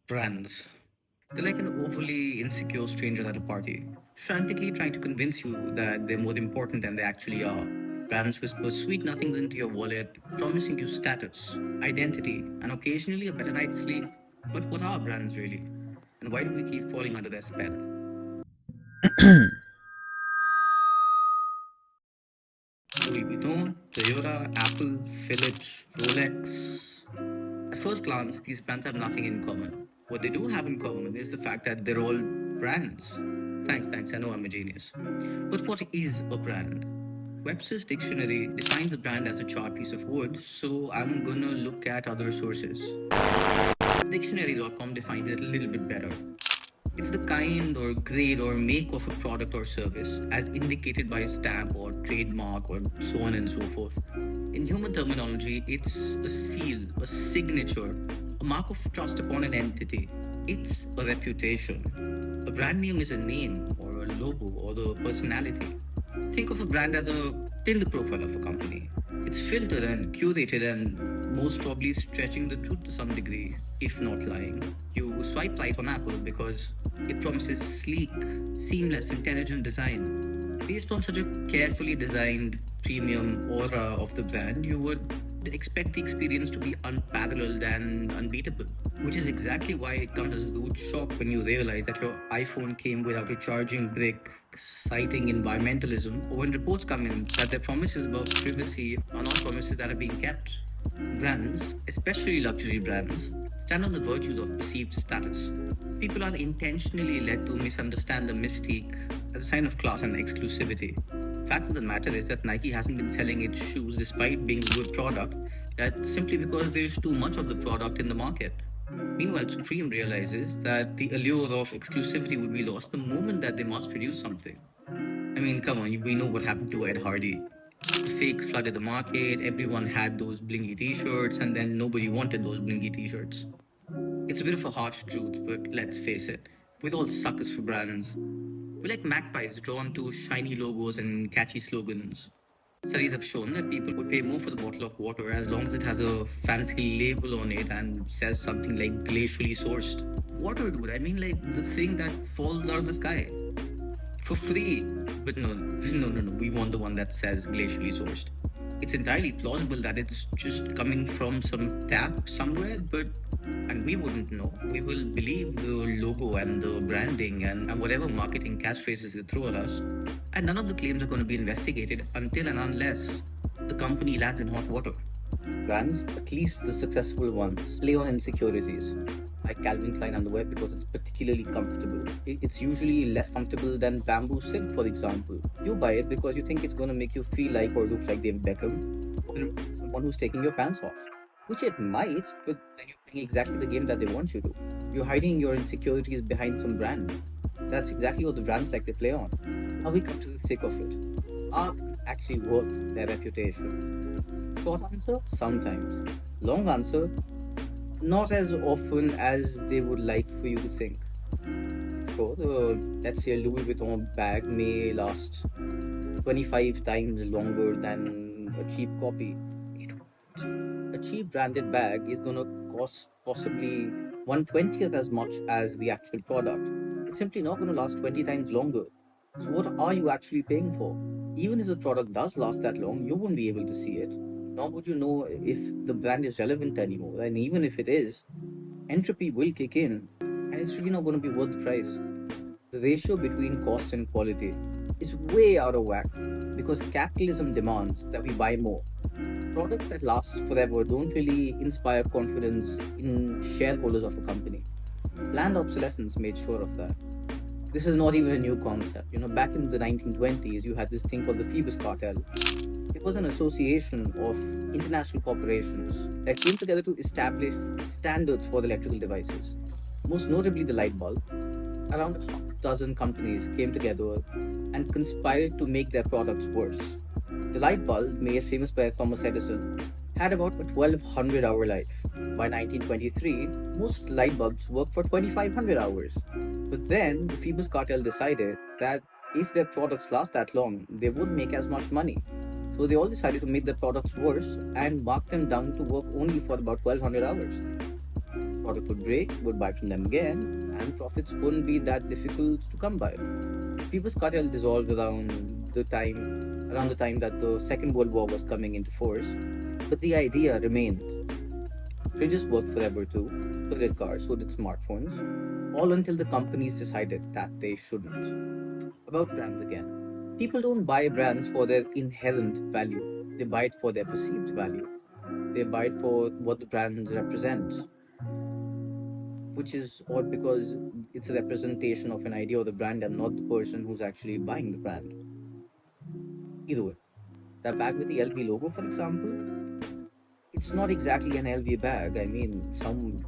Brands. They're like an overly insecure stranger at a party, frantically trying to convince you that they're more important than they actually are. Brands whisper sweet nothings into your wallet, promising you status, identity, and occasionally a better night's sleep. But what are brands really? And why do we keep falling under their spell? Louis Vuitton, Toyota, Apple, Philips, Rolex. At first glance, these brands have nothing in common. What they do have in common is the fact that they're all brands. Thanks, I know I'm a genius. But what is a brand? Webster's dictionary defines a brand as a charred piece of wood, so I'm gonna look at other sources. Dictionary.com defines it a little bit better. It's the kind or grade or make of a product or service, as indicated by a stamp or trademark or so on and so forth. In human terminology, it's a seal, a signature, a mark of trust upon an entity. It's a reputation. A brand name is a name or a logo or the personality. Think of a brand as a Tinder profile of a company. It's filtered and curated and most probably stretching the truth to some degree, if not lying. You swipe right on Apple because it promises sleek, seamless, intelligent design. Based on such a carefully designed premium aura of the brand, you would expect the experience to be unparalleled and unbeatable. Which is exactly why it comes as a huge shock when you realize that your iPhone came without a charging brick, citing environmentalism, or when reports come in that their promises about privacy are not promises that are being kept. Brands, especially luxury brands, stand on the virtues of perceived status. People are intentionally led to misunderstand the mystique as a sign of class and exclusivity. Fact of the matter is that Nike hasn't been selling its shoes despite being a good product, that simply because there's too much of the product in the market. Meanwhile, Supreme realizes that the allure of exclusivity would be lost the moment that they must produce something. I mean, come on, we know what happened to Ed Hardy. The fakes flooded the market, everyone had those blingy t shirts, and then nobody wanted those blingy t shirts. It's a bit of a harsh truth, but let's face it, we're all suckers for brands. We're like magpies drawn to shiny logos and catchy slogans. Studies have shown that people would pay more for the bottle of water as long as it has a fancy label on it and says something like glacially sourced. Water, dude, I mean like the thing that falls out of the sky for free. But no, we want the one that says glacially sourced. It's entirely plausible that it's just coming from some tap somewhere, but and we wouldn't know. We will believe the logo and the branding and whatever marketing catchphrases they throw at us. And none of the claims are going to be investigated until and unless the company lands in hot water. Brands, at least the successful ones, play on insecurities. Like Calvin Klein underwear because it's particularly comfortable. It's usually less comfortable than bamboo silk, for example. You buy it because you think it's going to make you feel like or look like David Beckham, or someone who's taking your pants off. Which it might, but then you're playing exactly the game that they want you to. You're hiding your insecurities behind some brand. That's exactly what the brands like to play on. Now we come to the thick of it. Are brands actually worth their reputation? Short answer, sometimes. Long answer, not as often as they would like for you to think. Sure, let's say a Louis Vuitton bag may last 25 times longer than a cheap copy. It won't. A cheap branded bag is gonna cost possibly 1/20th as much as the actual product. It's simply not gonna last 20 times longer. So what are you actually paying for? Even if the product does last that long, you won't be able to see it. Nor would you know if the brand is relevant anymore. And even if it is, entropy will kick in, and it's really not going to be worth the price. The ratio between cost and quality is way out of whack because capitalism demands that we buy more. Products that last forever don't really inspire confidence in shareholders of a company. Planned obsolescence made sure of that. This is not even a new concept. Back in the 1920s, you had this thing called the Phoebus Cartel. It was an association of international corporations that came together to establish standards for the electrical devices, most notably the light bulb. Around a half dozen companies came together and conspired to make their products worse. The light bulb, made famous by Thomas Edison, had about a 1200 hour life. By 1923, most light bulbs work for 2500 hours. But then the Phoebus cartel decided that if their products last that long, they wouldn't make as much money. So they all decided to make their products worse and mark them down to work only for about 1200 hours. Product would break, would buy from them again, and profits wouldn't be that difficult to come by. People's cartel dissolved around the time that the Second World War was coming into force, but the idea remained. Fridges worked forever too, so did cars, so did smartphones, all until the companies decided that they shouldn't. About brands again. People don't buy brands for their inherent value, they buy it for their perceived value. They buy it for what the brand represents, which is odd because it's a representation of an idea of the brand and not the person who's actually buying the brand. Either way, that bag with the LV logo, for example, it's not exactly an LV bag. I mean, some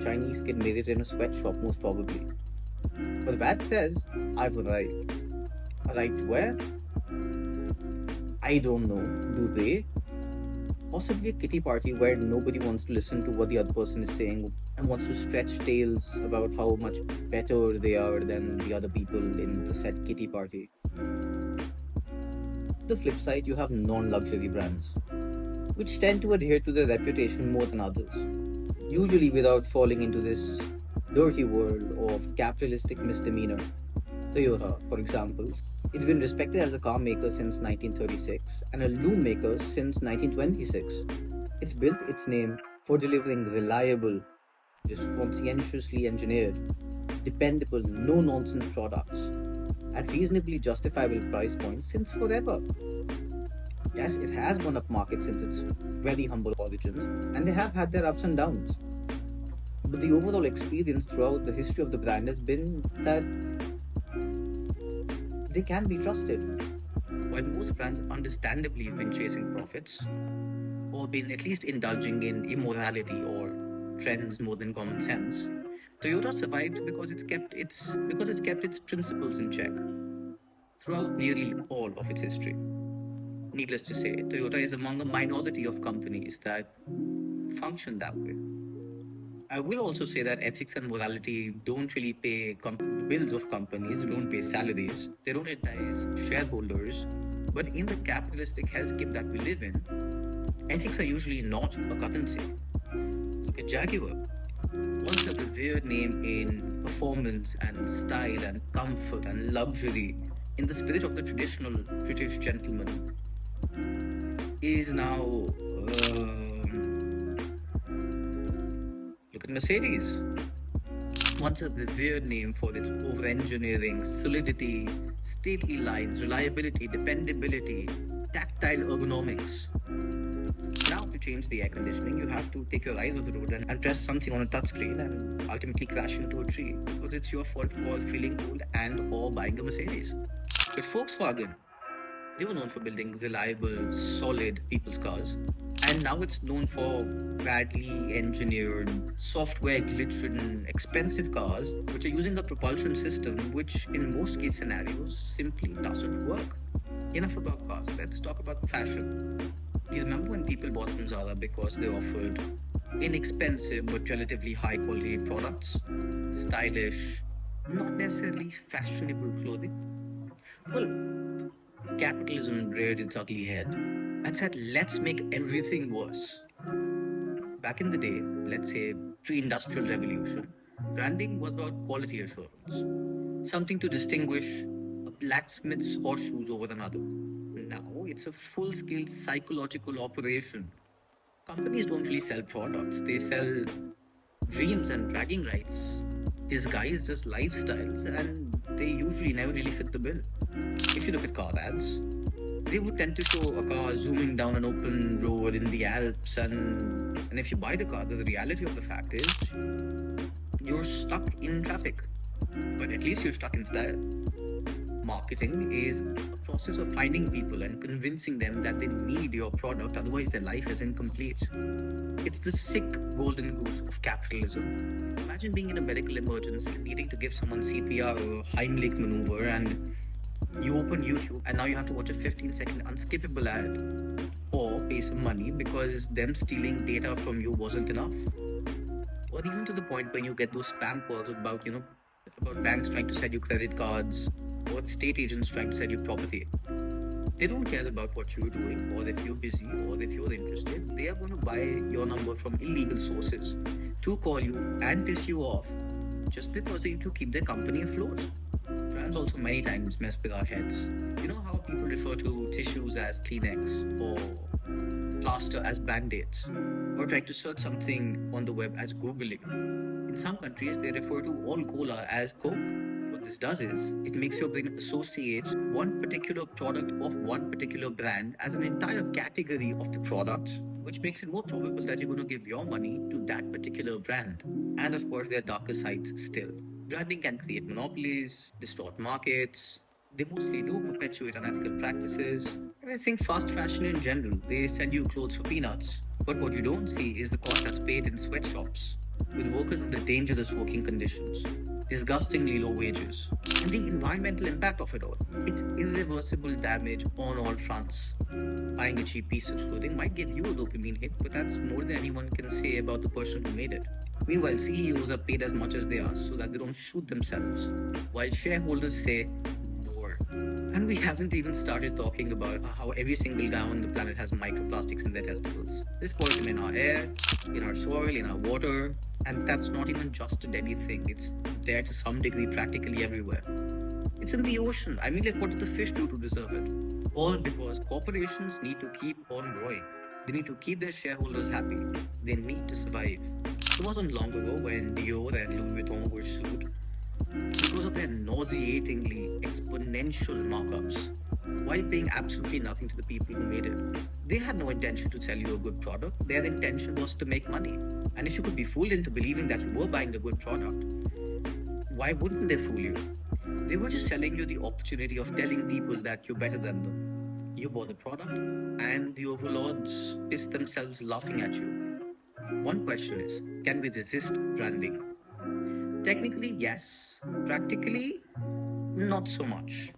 Chinese kid made it in a sweatshop, most probably. But the bag says, I've arrived. Arrived where? I don't know. Do they? Possibly a kitty party where nobody wants to listen to what the other person is saying and wants to stretch tales about how much better they are than the other people in the said kitty party. The flip side, you have non-luxury brands, which tend to adhere to their reputation more than others, usually without falling into this dirty world of capitalistic misdemeanor. Toyota, for example, it's been respected as a car maker since 1936 and a loom maker since 1926. It's built its name for delivering reliable, just conscientiously engineered, dependable, no nonsense products at reasonably justifiable price points since forever. Yes, it has gone up market since its very humble origins, and they have had their ups and downs. But the overall experience throughout the history of the brand has been that they can be trusted. While most brands understandably have been chasing profits, or been at least indulging in immorality or trends more than common sense, Toyota survived because it's kept its principles in check throughout nearly all of its history. Needless to say, Toyota is among a minority of companies that function that way. I will also say that ethics and morality don't really pay bills of companies, they don't pay salaries, they don't entice shareholders. But in the capitalistic hellscape that we live in, ethics are usually not a currency. Look at Jaguar, once a revered name in performance and style and comfort and luxury in the spirit of the traditional British gentleman, is now. Look at Mercedes, once a revered name for its over engineering, solidity, stately lines, reliability, dependability, tactile ergonomics. Now, to change the air conditioning, you have to take your eyes off the road and press something on a touchscreen and ultimately crash into a tree because it's your fault for feeling cold and or buying a Mercedes. With Volkswagen, they were known for building reliable, solid people's cars. And now it's known for badly engineered, software glitch ridden, expensive cars which are using a propulsion system which, in most case scenarios, simply doesn't work. Enough about cars, let's talk about fashion. You remember when people bought from Zara because they offered inexpensive but relatively high quality products? Stylish, not necessarily fashionable clothing? Well, capitalism reared its ugly head and said, let's make everything worse. Back in the day, let's say pre-industrial revolution, branding was about quality assurance, something to distinguish a blacksmith's horseshoes over another. Now it's a full-scale psychological operation. Companies don't really sell products, they sell dreams and bragging rights disguised as lifestyles, and they usually never really fit the bill. If you look at car ads, they would tend to show a car zooming down an open road in the Alps, and if you buy the car, the reality of the fact is you're stuck in traffic. But at least you're stuck in style. Marketing is a process of finding people and convincing them that they need your product, otherwise their life is incomplete. It's the sick golden goose of capitalism. Imagine being in a medical emergency, needing to give someone CPR or Heimlich maneuver, and you open YouTube and now you have to watch a 15-second unskippable ad or pay some money because them stealing data from you wasn't enough. Or even to the point when you get those spam calls about, about banks trying to sell you credit cards or state agents trying to sell you property. They don't care about what you're doing, or if you're busy, or if you're interested. They are going to buy your number from illegal sources to call you and piss you off just because they need to keep their company afloat. Brands also many times mess with our heads. You know how people refer to tissues as Kleenex or plaster as band-aids, or try to search something on the web as Googling. In some countries, they refer to all cola as Coke. What this does is, it makes your brain associate one particular product of one particular brand as an entire category of the product, which makes it more probable that you're going to give your money to that particular brand. And of course, there are darker sides still. Branding can create monopolies, distort markets. They mostly do perpetuate unethical practices. And I think fast fashion in general, they sell you clothes for peanuts. But what you don't see is the cost that's paid in sweatshops, with workers under dangerous working conditions, disgustingly low wages, and the environmental impact of it all. It's irreversible damage on all fronts. Buying a cheap piece of clothing might give you a dopamine hit, but that's more than anyone can say about the person who made it. Meanwhile, CEOs are paid as much as they are so that they don't shoot themselves, while shareholders say more. And we haven't even started talking about how every single guy on the planet has microplastics in their testicles. There's poison in our air, in our soil, in our water, and that's not even just a Delhi thing. It's there to some degree practically everywhere. It's in the ocean. I mean, like, what do the fish do to deserve it? All because corporations need to keep on growing. They need to keep their shareholders happy. They need to survive. It wasn't long ago when Dior and Louis Vuitton were sued because of their nauseatingly exponential markups, while paying absolutely nothing to the people who made it. They had no intention to sell you a good product. Their intention was to make money. And if you could be fooled into believing that you were buying a good product, why wouldn't they fool you? They were just selling you the opportunity of telling people that you're better than them. You bought the product, and the overlords pissed themselves laughing at you. One question is, can we resist branding? Technically, yes. Practically, not so much.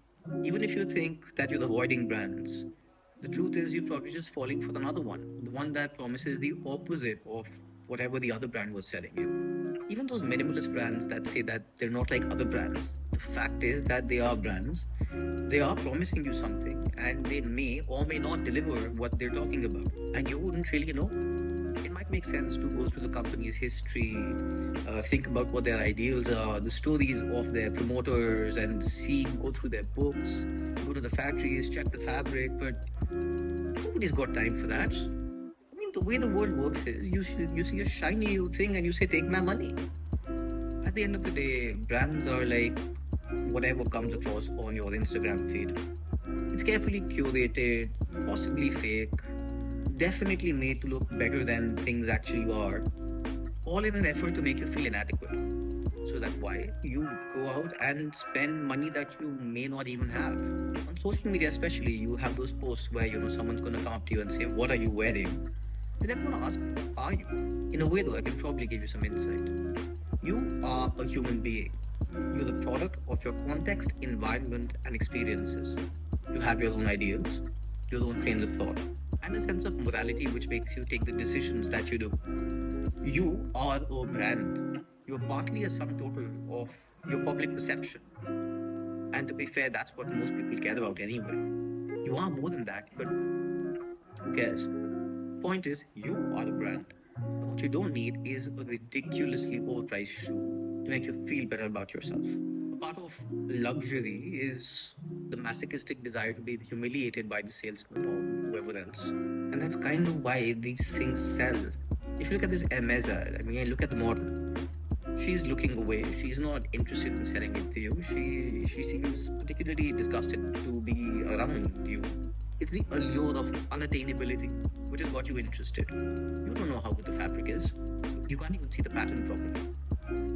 Even if you think that you're avoiding brands, the truth is you're probably just falling for another one, the one that promises the opposite of whatever the other brand was selling you. Even those minimalist brands that say that they're not like other brands, the fact is that they are brands. They are promising you something, and they may or may not deliver what they're talking about, and you wouldn't really know. It might make sense to go through the company's history, think about what their ideals are, the stories of their promoters, and go through their books, go to the factories, check the fabric, but nobody's got time for that. I mean, the way the world works is you see a shiny new thing and you say, take my money. At the end of the day, brands are like whatever comes across on your Instagram feed. It's carefully curated, possibly fake, definitely made to look better than things actually are, all in an effort to make you feel inadequate. So that's why you go out and spend money that you may not even have. On social media especially, you have those posts where someone's going to come up to you and say, what are you wearing? They're never going to ask, what are you? In a way though, I can probably give you some insight. You are a human being. You're the product of your context, environment, and experiences. You have your own ideals, your own trains of thought, and a sense of morality which makes you take the decisions that you do. You are a brand. You're partly a sum total of your public perception. And to be fair, that's what most people care about anyway. You are more than that, but who cares? Point is, you are a brand. And what you don't need is a ridiculously overpriced shoe to make you feel better about yourself. A part of luxury is the masochistic desire to be humiliated by the salesman or whoever else. And that's kind of why these things sell. If you look at this Hermes ad, I mean, look at the model. She's looking away. She's not interested in selling it to you. She seems particularly disgusted to be around you. It's the allure of unattainability, which is what you're interested. You don't know how good the fabric is. You can't even see the pattern properly.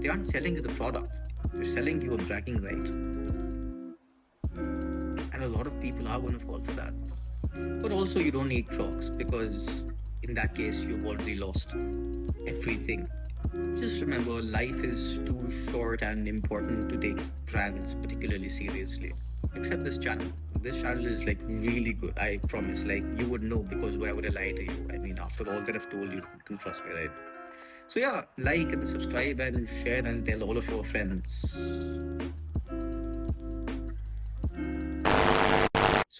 They aren't selling you the product. They're selling you a bragging right. And a lot of people are going to fall for that. But also you don't need Crocs, because in that case you've already lost everything. Just remember, life is too short and important to take brands particularly seriously. Except this channel. This channel is like really good, I promise. Like, you would know, because why would I lie to you? I mean, after all that I've told you, you can trust me, right? So yeah, like and subscribe and share and tell all of your friends.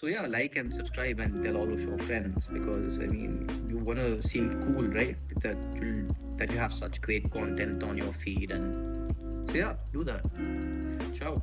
So yeah, like and subscribe and tell all of your friends, because I mean you wanna seem cool, right? That you have such great content on your feed, and so yeah, do that. Ciao.